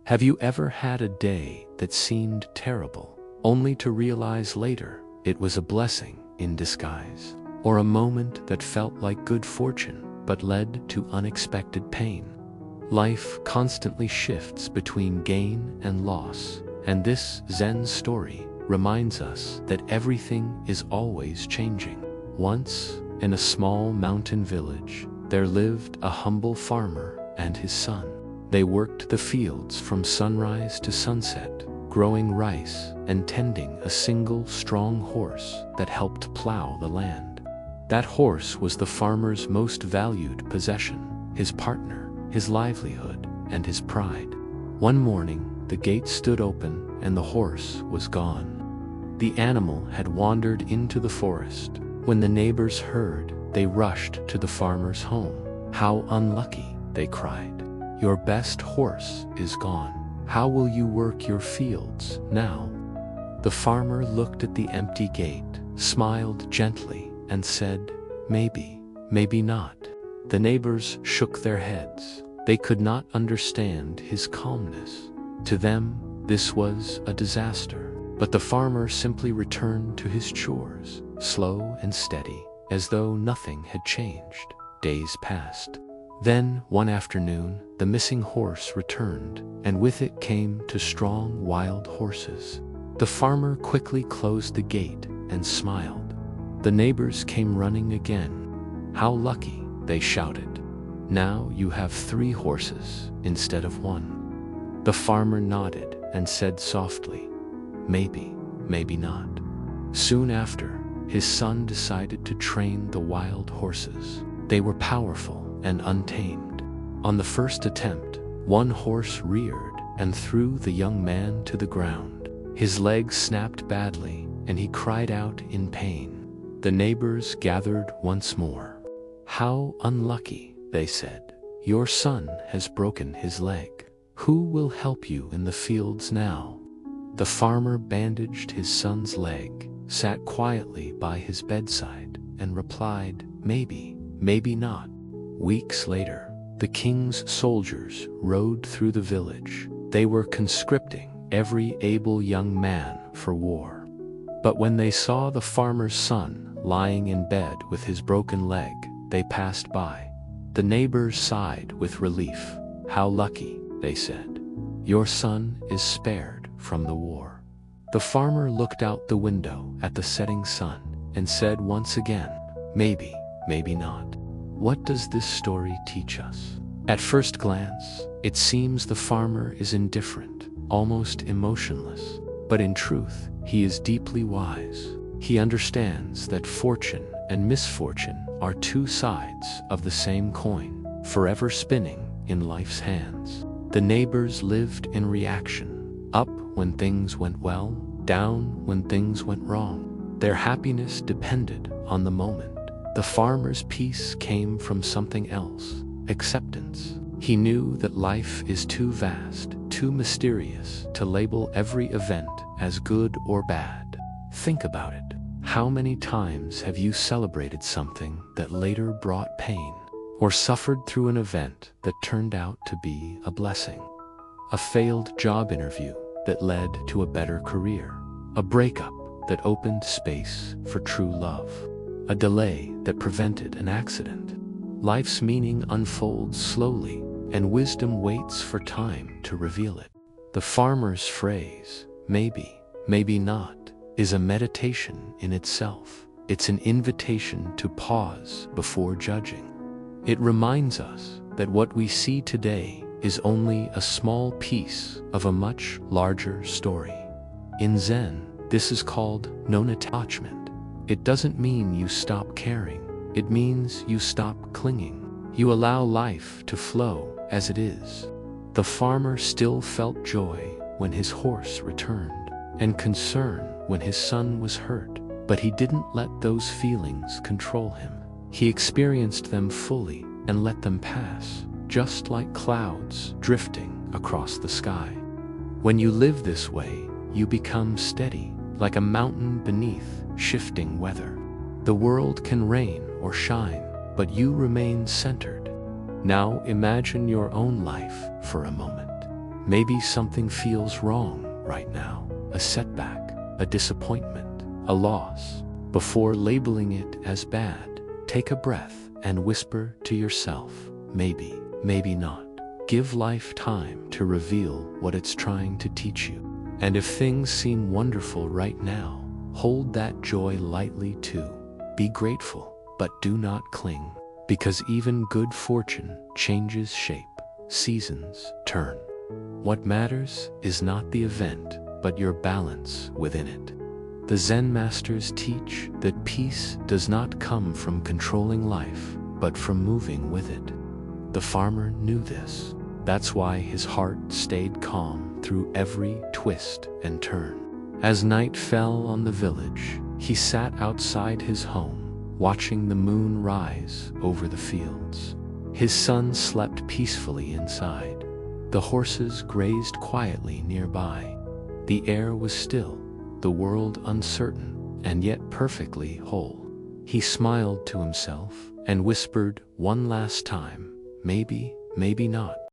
Have you ever had a day that seemed terrible, only to realize later it was a blessing in disguise? Or a moment that felt like good fortune but led to unexpected pain? Life constantly shifts between gain and loss, and this Zen story reminds us that everything is always changing. Once, in a small mountain village, there lived a humble farmer and his son. They worked the fields from sunrise to sunset, growing rice and tending a single strong horse that helped plow the land. That horse was the farmer's most valued possession, his partner, his livelihood, and his pride. One morning, the gate stood open and the horse was gone. The animal had wandered into the forest. When the neighbors heard, they rushed to the farmer's home. "How unlucky," they cried. "Your best horse is gone. How will you work your fields now?" The farmer looked at the empty gate, smiled gently, and said, "Maybe, maybe not." The neighbors shook their heads. They could not understand his calmness. To them, this was a disaster. But the farmer simply returned to his chores, slow and steady, as though nothing had changed. Days passed. Then, one afternoon, the missing horse returned, and with it came two strong wild horses. The farmer quickly closed the gate and smiled. The neighbors came running again. "How lucky," they shouted. "Now you have 3 horses instead of 1. The farmer nodded and said softly, "Maybe, maybe not." Soon after, his son decided to train the wild horses. They were powerful and untamed. On the first attempt, one horse reared and threw the young man to the ground. His leg snapped badly, and he cried out in pain. The neighbors gathered once more. "How unlucky," they said. "Your son has broken his leg. Who will help you in the fields now?" The farmer bandaged his son's leg, sat quietly by his bedside, and replied, "Maybe, maybe not." Weeks later, the king's soldiers rode through the village. They were conscripting every able young man for war. But when they saw the farmer's son lying in bed with his broken leg, they passed by. The neighbors sighed with relief. "How lucky," they said. "Your son is spared from the war." The farmer looked out the window at the setting sun and said once again, "Maybe, maybe not." What does this story teach us? At first glance, it seems the farmer is indifferent, almost emotionless. But in truth, he is deeply wise. He understands that fortune and misfortune are 2 sides of the same coin, forever spinning in life's hands. The neighbors lived in reaction, up when things went well, down when things went wrong. Their happiness depended on the moment. The farmer's peace came from something else, acceptance. He knew that life is too vast, too mysterious to label every event as good or bad. Think about it. How many times have you celebrated something that later brought pain, or suffered through an event that turned out to be a blessing? A failed job interview that led to a better career, a breakup that opened space for true love, a delay that prevented an accident. Life's meaning unfolds slowly, and wisdom waits for time to reveal it. The farmer's phrase, "Maybe, maybe not," is a meditation in itself. It's an invitation to pause before judging. It reminds us that what we see today is only a small piece of a much larger story. In Zen, this is called non-attachment. It doesn't mean you stop caring. It means you stop clinging. You allow life to flow as it is. The farmer still felt joy when his horse returned, and concern when his son was hurt, but he didn't let those feelings control him. He experienced them fully and let them pass, just like clouds drifting across the sky. When you live this way, you become steady, like a mountain beneath shifting weather. The world can rain or shine, but you remain centered. Now imagine your own life for a moment. Maybe something feels wrong right now, a setback, a disappointment, a loss. Before labeling it as bad, take a breath and whisper to yourself, maybe, maybe not. Give life time to reveal what it's trying to teach you. And if things seem wonderful right now, hold that joy lightly too. Be grateful, but do not cling, because even good fortune changes shape. Seasons turn. What matters is not the event, but your balance within it. The Zen masters teach that peace does not come from controlling life, but from moving with it. The farmer knew this. That's why his heart stayed calm through every twist and turn. As night fell on the village, he sat outside his home, watching the moon rise over the fields. His son slept peacefully inside. The horses grazed quietly nearby. The air was still, the world uncertain, and yet perfectly whole. He smiled to himself and whispered one last time, maybe, maybe not.